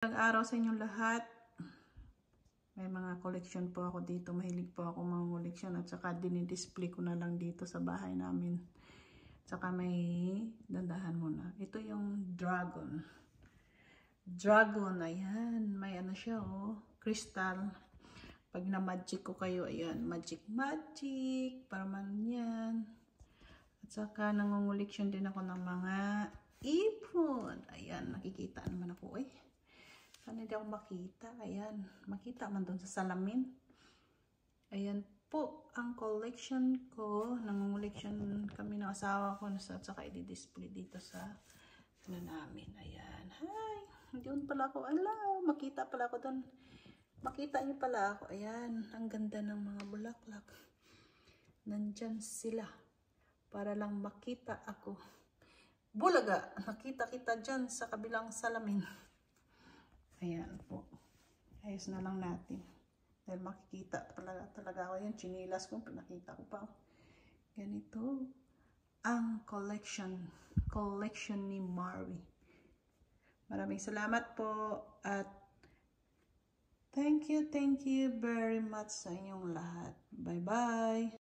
Magandang araw sa inyong lahat. May mga collection po ako dito. Mahilig po ako mga collection at saka dinidisplay ko na lang dito sa bahay namin. Saka may dandahan muna. Ito yung dragon. Dragon, ayan. May ano siya crystal. Pag na-magic ko kayo, ayan. Magic. Para man yan. At saka nangunguliksyon din ako ng mga ipon. Ayan, nakikita naman ako Sana hindi ako makita. Ayan. Makita man doon sa salamin. Ayan po ang collection ko. Nangunguliksyon kami ng asawa ko. At saka i-display dito sa ano namin. Ayan. Hi! Doon pala ako. Ala, makita pala ako doon. Makita niyo pala ako. Ayan. Ang ganda ng mga bulaklak. Nandyan sila. Para lang makita ako. Bulaga! Nakita kita dyan sa kabilang salamin. Ayan po. Ayos na lang natin. Dahil makikita talaga ako yan. Chinilas ko. Pinakita ko pa. Ganito. Ang collection ni Mari. Maraming salamat po. At thank you very much sa inyong lahat. Bye-bye.